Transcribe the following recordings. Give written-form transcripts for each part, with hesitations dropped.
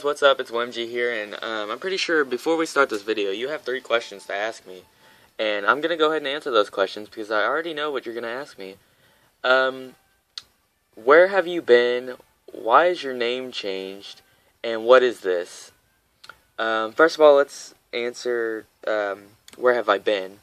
What's up? It's WhemGee here, and I'm pretty sure before we start this video, you have 3 questions to ask me, and I'm gonna go ahead and answer those questions because I already know what you're gonna ask me. Um, where have you been? Why is your name changed? And what is this? First of all, let's answer where have I been?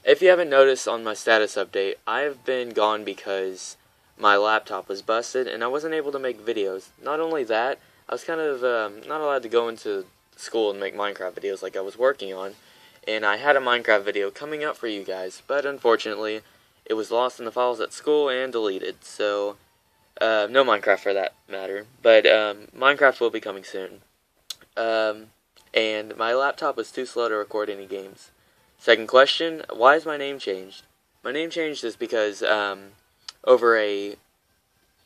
If you haven't noticed on my status update, I've been gone because my laptop was busted and I wasn't able to make videos. Not only that, I was kind of not allowed to go into school and make Minecraft videos like I was working on, and I had a Minecraft video coming up for you guys, but unfortunately, it was lost in the files at school and deleted, so no Minecraft for that matter, but Minecraft will be coming soon. And my laptop was too slow to record any games. Second question, why is my name changed? My name changed is because over a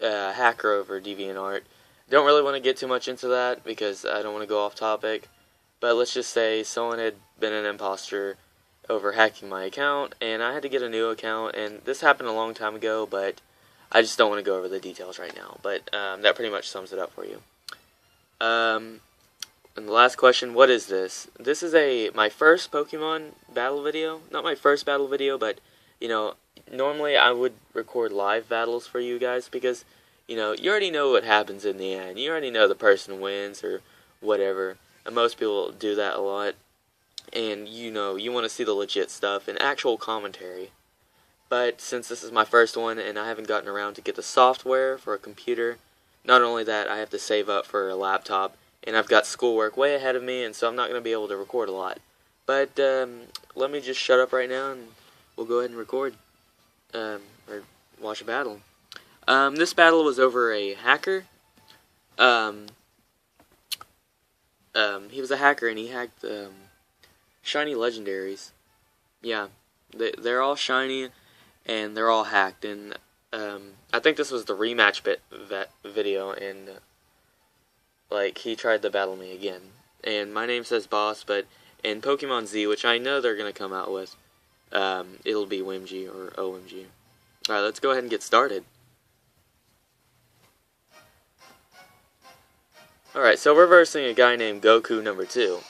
hacker over DeviantArt. Don't really want to get too much into that because I don't want to go off topic, but let's just say someone had been an imposter over hacking my account, and I had to get a new account, and this happened a long time ago, but I just don't want to go over the details right now, but that pretty much sums it up for you. And the last question, what is this? This is my first Pokemon battle video. Not my first battle video, but, you know, normally I would record live battles for you guys because, you know, you already know what happens in the end. You already know the person wins or whatever. And most people do that a lot. And, you know, you want to see the legit stuff and actual commentary. But since this is my first one and I haven't gotten around to get the software for a computer, not only that, I have to save up for a laptop. And I've got schoolwork way ahead of me, and so I'm not going to be able to record a lot. But let me just shut up right now and we'll go ahead and record. Or watch a battle. This battle was over a hacker. He was a hacker and he hacked shiny legendaries. Yeah, they're all shiny and they're all hacked. And I think this was the rematch video, and like he tried to battle me again. And my name says Boss, but in Pokemon Z, which I know they're gonna come out with, it'll be WhemGee or OhWhemGee. Alright, let's go ahead and get started. Alright, so we're versing a guy named Goku No.2.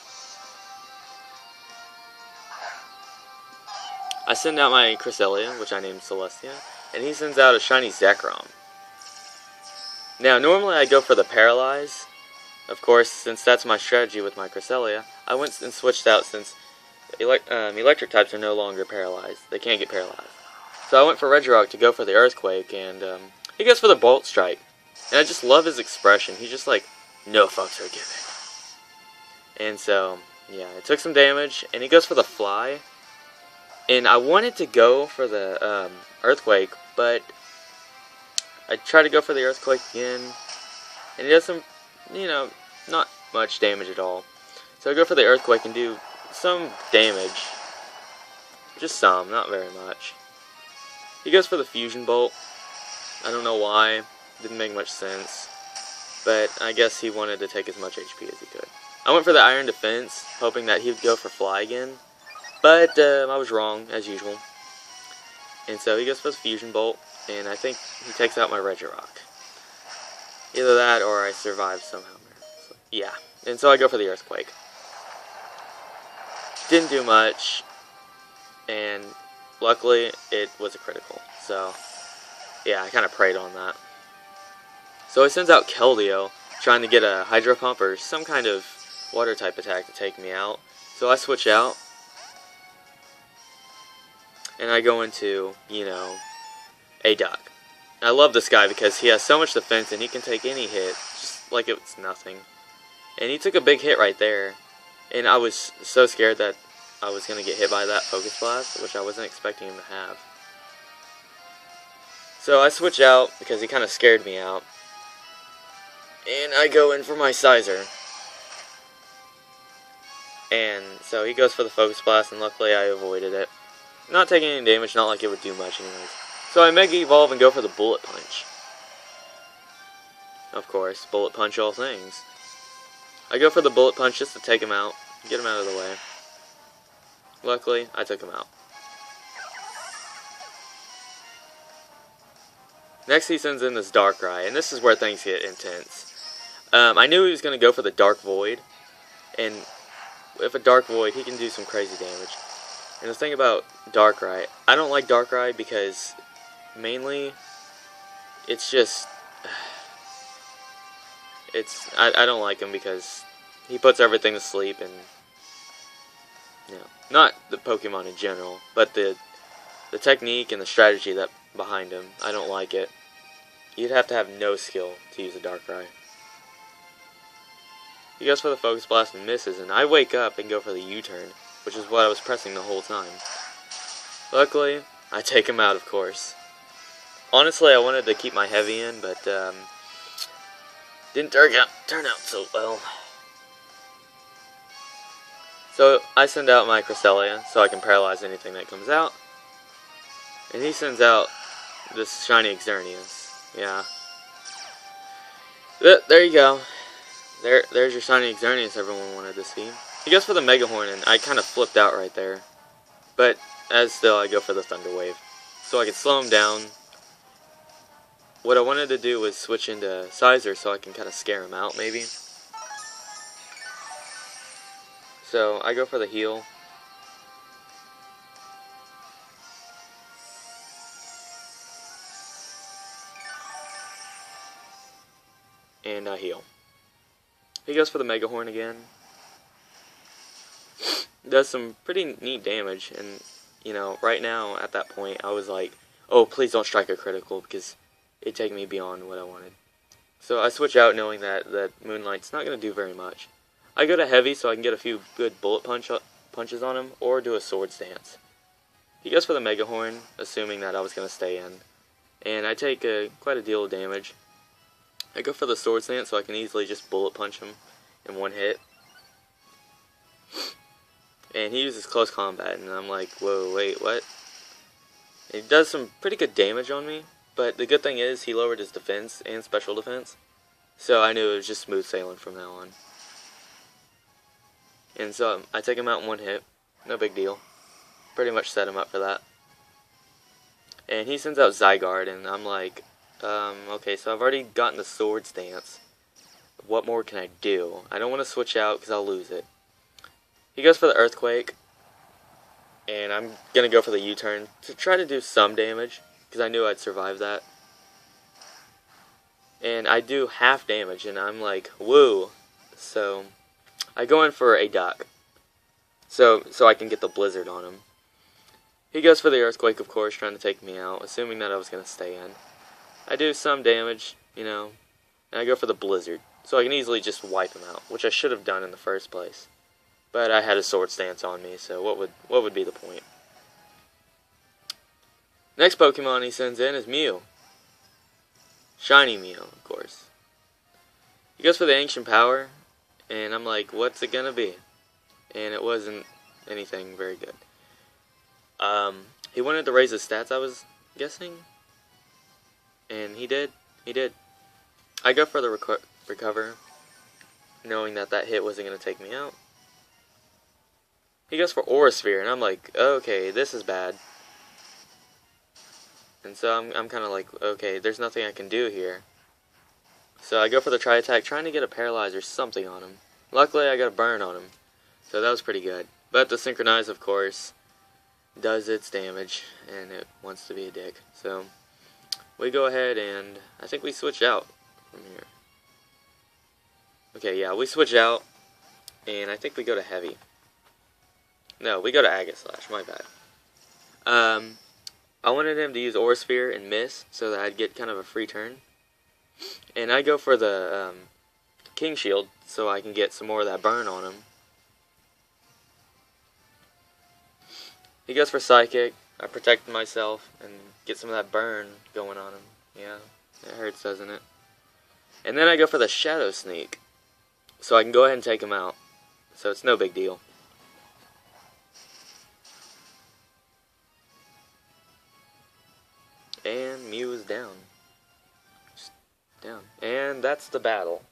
I send out my Cresselia, which I named Celestia, and he sends out a shiny Zekrom. Now, normally I go for the Paralyze. Of course, since that's my strategy with my Cresselia, I went and switched out since electric types are no longer paralyzed. They can't get paralyzed. So I went for Regirock to go for the Earthquake, and he goes for the Bolt Strike. And I just love his expression. He's just like, no fucks are given. And so, yeah, it took some damage, and he goes for the Fly. And I wanted to go for the Earthquake, but I tried to go for the Earthquake again, and he does some, you know, not much damage at all. So I go for the Earthquake and do some damage. Just some, not very much. He goes for the Fusion Bolt. I don't know why. Didn't make much sense. But I guess he wanted to take as much HP as he could. I went for the Iron Defense, hoping that he would go for Fly again. But I was wrong, as usual. And so he goes for the Fusion Bolt, and I think he takes out my Regirock. Either that or I survive somehow. So, yeah, and so I go for the Earthquake. Didn't do much, and luckily it was a critical. So, yeah, I kind of prayed on that. So he sends out Keldeo, trying to get a Hydro Pump or some kind of water type attack to take me out. So I switch out, and I go into, you know, a Duck. I love this guy because he has so much defense and he can take any hit, just like it's nothing. And he took a big hit right there, and I was so scared that I was going to get hit by that Focus Blast, which I wasn't expecting him to have. So I switch out because he kind of scared me out, and I go in for my Sizer. And so he goes for the Focus Blast, and luckily I avoided it. Not taking any damage, not like it would do much anyways. So I Mega Evolve and go for the Bullet Punch. Of course, Bullet Punch all things. I go for the Bullet Punch just to take him out, get him out of the way. Luckily, I took him out. Next he sends in this Darkrai, and this is where things get intense. I knew he was going to go for the Dark Void, and with a Dark Void, he can do some crazy damage. And the thing about Darkrai, I don't like Darkrai because, mainly, it's just, I don't like him because he puts everything to sleep, and, you know, not the Pokemon in general, but the technique and the strategy that behind him, I don't like it. You'd have to have no skill to use a Darkrai. He goes for the Focus Blast and misses, and I wake up and go for the U-turn, which is what I was pressing the whole time. Luckily, I take him out, of course. Honestly, I wanted to keep my heavy in, but didn't turn out so well. So I send out my Cresselia so I can paralyze anything that comes out. And he sends out this shiny Xerneas. Yeah. There you go. There's your shiny Xerneas everyone wanted to see. He goes for the Mega Horn, and I kind of flipped out right there. But, as still, I go for the Thunder Wave. So I can slow him down. What I wanted to do was switch into Sizer so I can kind of scare him out, maybe. So, I go for the heal. And I heal. He goes for the Mega Horn again. Does some pretty neat damage, and, you know, right now, at that point, I was like, oh, please don't strike a critical, because it'd take me beyond what I wanted. So I switch out knowing that Moonlight's not going to do very much. I go to Heavy so I can get a few good bullet punches on him, or do a Swords Dance. He goes for the Mega Horn, assuming that I was going to stay in, and I take quite a deal of damage. I go for the Swords Dance so I can easily just bullet punch him in one hit. And he uses Close Combat, and I'm like, whoa, wait, what? And he does some pretty good damage on me, but the good thing is he lowered his defense and special defense, so I knew it was just smooth sailing from now on. And so I take him out in one hit, no big deal. Pretty much set him up for that. And he sends out Zygarde, and I'm like, okay, so I've already gotten the Swords Dance. What more can I do? I don't want to switch out because I'll lose it. He goes for the Earthquake, and I'm going to go for the U-turn to try to do some damage, because I knew I'd survive that. And I do half damage, and I'm like, woo. So I go in for a Duck, so I can get the Blizzard on him. He goes for the Earthquake, of course, trying to take me out, assuming that I was going to stay in. I do some damage, you know, and I go for the Blizzard, so I can easily just wipe him out, which I should have done in the first place. But I had a Swords Dance on me, so what would be the point? Next Pokemon he sends in is Mew. Shiny Mew, of course. He goes for the Ancient Power, and I'm like, what's it gonna be? And it wasn't anything very good. He wanted to raise his stats, I was guessing. And he did. I go for the Recover, knowing that hit wasn't gonna take me out. He goes for Aura Sphere, and I'm like, okay, this is bad. And so I'm kind of like, okay, there's nothing I can do here. So I go for the Tri-Attack, trying to get a Paralyze or something on him. Luckily, I got a Burn on him, so that was pretty good. But the Synchronize, of course, does its damage, and it wants to be a dick. So we go ahead and I think we switch out from here. Okay, yeah, we switch out, and I think we go to Heavy. No, we go to Aegislash, my bad. I wanted him to use Aura Sphere and miss, so that I'd get kind of a free turn. And I go for the King Shield, so I can get some more of that burn on him. He goes for Psychic. I protect myself and get some of that burn going on him. Yeah, it hurts, doesn't it? And then I go for the Shadow Sneak, so I can go ahead and take him out. So it's no big deal. And Mew is down. Just down. And that's the battle.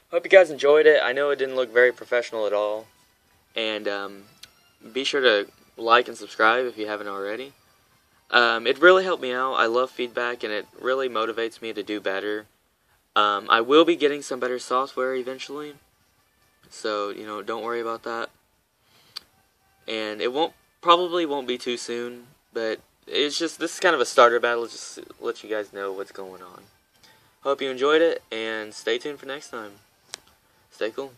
Hope you guys enjoyed it. I know it didn't look very professional at all. And be sure to like and subscribe if you haven't already. It really helped me out. I love feedback, and it really motivates me to do better. I will be getting some better software eventually, so don't worry about that. And it probably won't be too soon, but this is kind of a starter battle, just to let you guys know what's going on. Hope you enjoyed it, and stay tuned for next time. Stay cool.